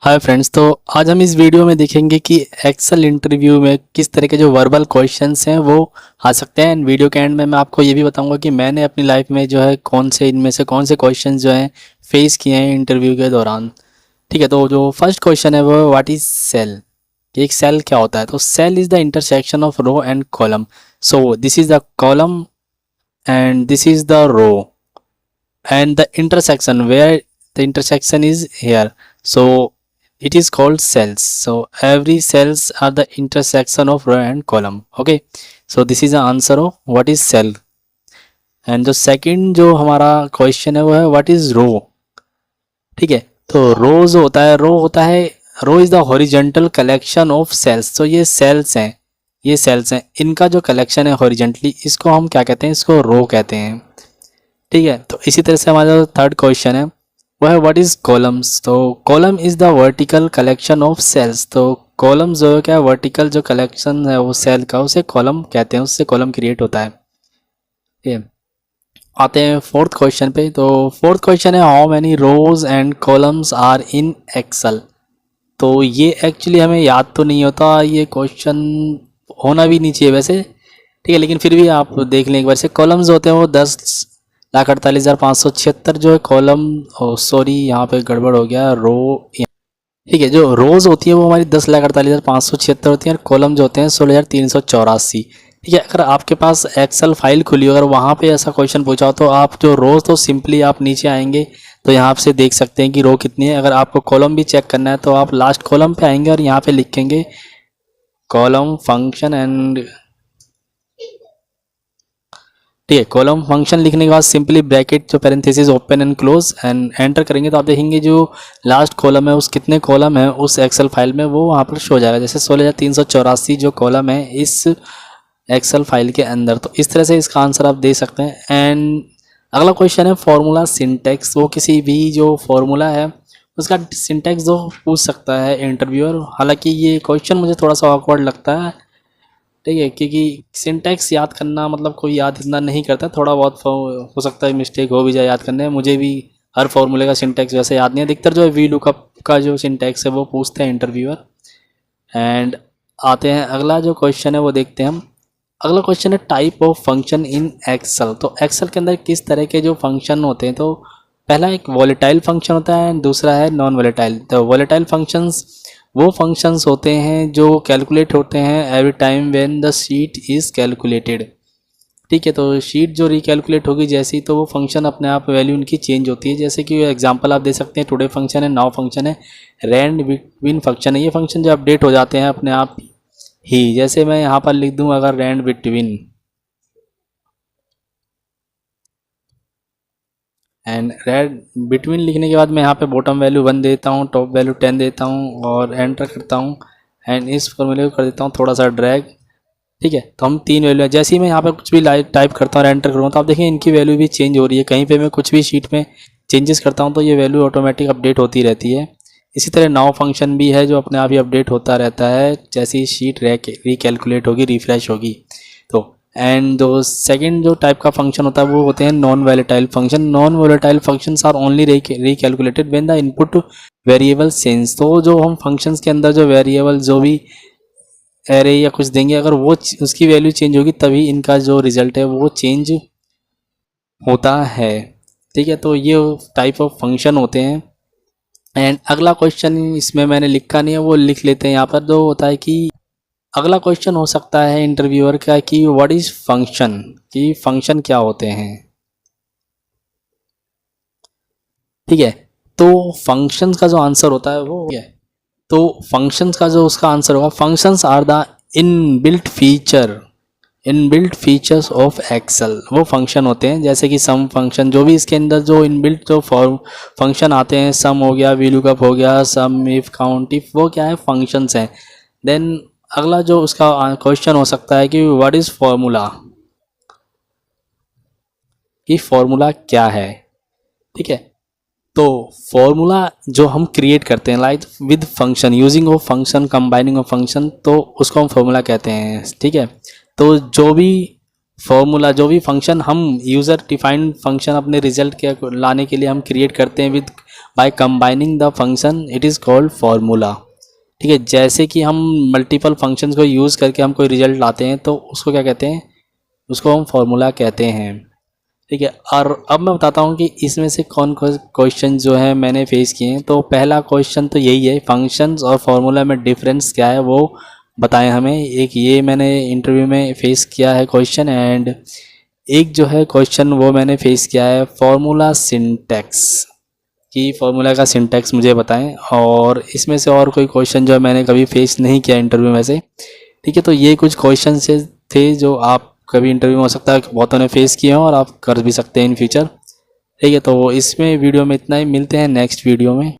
Hi friends. तो आज हम इस वीडियो में देखेंगे कि एक्सेल इंटरव्यू में किस तरह के जो वर्बल क्वेश्चंस हैं वो आ सकते हैं। वीडियो के एंड में मैं आपको ये भी बताऊंगा कि मैंने अपनी लाइफ में जो है कौन से इनमें से कौन से क्वेश्चंस जो हैं फेस किए हैं इंटरव्यू के दौरान। ठीक है, तो जो फर्स्ट क्वेश्चन है वो व्हाट इज सेल। एक सेल क्या होता है? तो cell is the intersection of row and column. So this is the column and this is the row and the intersection where the intersection is here, so it is called cells. So every cells are the intersection of row and column. Okay, so this is the answer of what is cell. and जो second जो हमारा question है वो है what is row. ठीक है, तो रो जो होता है row is the horizontal collection of cells. तो ये सेल्स हैं, ये सेल्स हैं, इनका जो कलेक्शन है हॉरिजेंटली, इसको हम क्या कहते हैं? इसको रो कहते हैं। ठीक है, तो इसी तरह से हमारा जो थर्ड क्वेश्चन है वो है व्हाट इज कॉलम्स। तो column is the vertical collection of cells. तो कॉलम जो है क्या, वर्टिकल जो कलेक्शन है वो सेल का, उसे कॉलम कहते हैं, उससे कॉलम क्रिएट होता है। ठीक है, आते हैं फोर्थ क्वेश्चन पे। तो फोर्थ क्वेश्चन है how many rows and columns are in Excel. तो ये एक्चुअली हमें याद तो नहीं होता, ये क्वेश्चन होना भी नहीं चाहिए वैसे। ठीक है, लेकिन फिर भी आप देख लें एक बार से। कॉलम्स होते हैं वो 10,48,576 जो है कॉलम। सॉरी, यहाँ पे गड़बड़ हो गया, रो। ठीक है, जो रोज होती है वो हमारी 10,48,576 होती है, और कॉलम जो होते हैं 16,384। ठीक है, अगर आपके पास एक्सेल फाइल खुली हो, अगर वहाँ पे ऐसा क्वेश्चन पूछा हो तो आप जो रोज, तो सिंपली आप नीचे आएंगे तो यहाँ से देख सकते हैं कि रो कितनी है। अगर आपको कॉलम भी चेक करना है तो आप लास्ट कॉलम पे आएंगे और यहाँ पे लिखेंगे कॉलम फंक्शन एंड। ठीक है, कॉलम फंक्शन लिखने के बाद सिंपली ब्रैकेट जो parenthesis open and close and enter करेंगे तो आप देखेंगे जो लास्ट कॉलम है, उस कितने कॉलम है उस एक्सेल फाइल में वो वहाँ पर शो हो जाएगा। जैसे 16,384 जो कॉलम है इस एक्सेल फाइल के अंदर। तो इस तरह से इसका आंसर आप दे सकते हैं। एंड अगला क्वेश्चन है फॉर्मूला सिंटेक्स। वो किसी भी जो फॉर्मूला है उसका सिंटेक्स जो पूछ सकता है इंटरव्यूअर। हालांकि ये क्वेश्चन मुझे थोड़ा सा ऑकवर्ड लगता है, ठीक है, क्योंकि सिंटैक्स याद करना मतलब कोई याद इतना नहीं करता, थोड़ा बहुत हो सकता है मिस्टेक हो भी जाए याद करने में। मुझे भी हर फॉर्मूले का सिंटैक्स वैसे याद नहीं है। अधिकतर जो है वी लुकअप का जो सिंटैक्स है वो पूछते हैं इंटरव्यूअर। एंड आते हैं अगला जो क्वेश्चन है वो देखते हैं हम। अगला क्वेश्चन है type of function in Excel. तो एक्सेल के अंदर किस तरह के जो फंक्शन होते हैं, तो पहला एक वॉलेटाइल फंक्शन होता है, दूसरा है नॉन वॉलेटाइल। तो वॉलेटाइल फंक्शंस वो फंक्शंस होते हैं जो कैलकुलेट होते हैं every time when the sheet is calculated. ठीक है, तो शीट जो रिकैलकुलेट होगी जैसी, तो वो फंक्शन अपने आप वैल्यू उनकी चेंज होती है। जैसे कि एग्जांपल आप दे सकते हैं, टुडे फंक्शन है, नाउ फंक्शन है, रैंड बिटवीन फंक्शन है। ये फंक्शन जो अपडेट हो जाते हैं अपने आप ही। जैसे मैं यहाँ पर लिख दूँ अगर rand between, and rand between लिखने के बाद मैं यहाँ पे बॉटम वैल्यू 1 देता हूँ, टॉप वैल्यू 10 देता हूँ और एंटर करता हूँ। एंड इस फॉर्मूले को कर देता हूँ थोड़ा सा ड्रैग। ठीक है, तो हम 3 वैल्यू है। जैसे ही मैं यहाँ पे कुछ भी टाइप करता हूँ और एंटर करूँगा तो आप देखिए इनकी वैल्यू भी चेंज हो रही है। कहीं पे मैं कुछ भी शीट में चेंजेस करता हूँ तो ये वैल्यू ऑटोमेटिक अपडेट होती रहती है। इसी तरह नाउ फंक्शन भी है जो अपने आप ही अपडेट होता रहता है जैसे ही शीट रिकैलकुलेट होगी, रिफ्रेश होगी। तो एंड जो सेकंड जो टाइप का फंक्शन होता है वो होते हैं non volatile function. Non volatile functions are only recalculated when the input variable change. तो जो हम फंक्शंस के अंदर जो वेरिएबल जो भी एरे या कुछ देंगे, अगर वो उसकी वैल्यू चेंज होगी तभी इनका जो रिजल्ट है वो चेंज होता है। ठीक है, तो ये टाइप ऑफ फंक्शन होते हैं। एंड अगला क्वेश्चन इसमें मैंने लिखा नहीं है, वो लिख लेते हैं यहाँ पर। जो होता है कि अगला क्वेश्चन हो सकता है इंटरव्यूअर का कि व्हाट इज फंक्शन, कि फंक्शन क्या होते हैं। ठीक है, तो फंक्शंस का जो आंसर होता है वो है, तो फंक्शंस का जो उसका आंसर होगा, functions are the inbuilt features of Excel. वो फंक्शन होते हैं जैसे कि सम फंक्शन, जो भी इसके अंदर जो इनबिल्ट जो फंक्शन आते हैं, सम हो गया, वीलुकअप हो गया, सम, इफ, काउंट, इफ, वो क्या है, फंक्शंस हैं। देन अगला जो उसका क्वेश्चन हो सकता है कि व्हाट इज फॉर्मूला, कि फॉर्मूला क्या है। ठीक है, तो फॉर्मूला जो हम क्रिएट करते हैं like with function, using of function, combining of function, तो उसको हम फॉर्मूला कहते हैं। ठीक है, तो जो भी फॉर्मूला, जो भी फंक्शन हम यूज़र डिफाइंड फंक्शन अपने रिजल्ट के लाने के लिए हम क्रिएट करते हैं with by combining the function it is called formula. ठीक है, जैसे कि हम मल्टीपल फंक्शंस को यूज़ करके हम कोई रिजल्ट लाते हैं तो उसको क्या कहते हैं, उसको हम फार्मूला कहते हैं। ठीक है, और अब मैं बताता हूँ कि इसमें से कौन कौन क्वेश्चन जो है मैंने फेस किए हैं। तो पहला क्वेश्चन तो यही है, फंक्शंस और फार्मूला में डिफरेंस क्या है वो बताएं हमें। एक ये मैंने इंटरव्यू में फेस किया है क्वेश्चन, एंड एक जो है क्वेश्चन वो मैंने फेस किया है फार्मूला सिंटैक्स, कि फार्मूला का सिंटैक्स मुझे बताएं। और इसमें से और कोई क्वेश्चन जो है मैंने कभी फेस नहीं किया इंटरव्यू में से। ठीक है, तो ये कुछ क्वेश्चन से थे जो आप कभी इंटरव्यू में हो सकता है कि बहुतों ने फेस किए हों और आप कर भी सकते हैं इन फ्यूचर। ठीक है, तो इसमें वीडियो में इतना ही, मिलते हैं नेक्स्ट वीडियो में।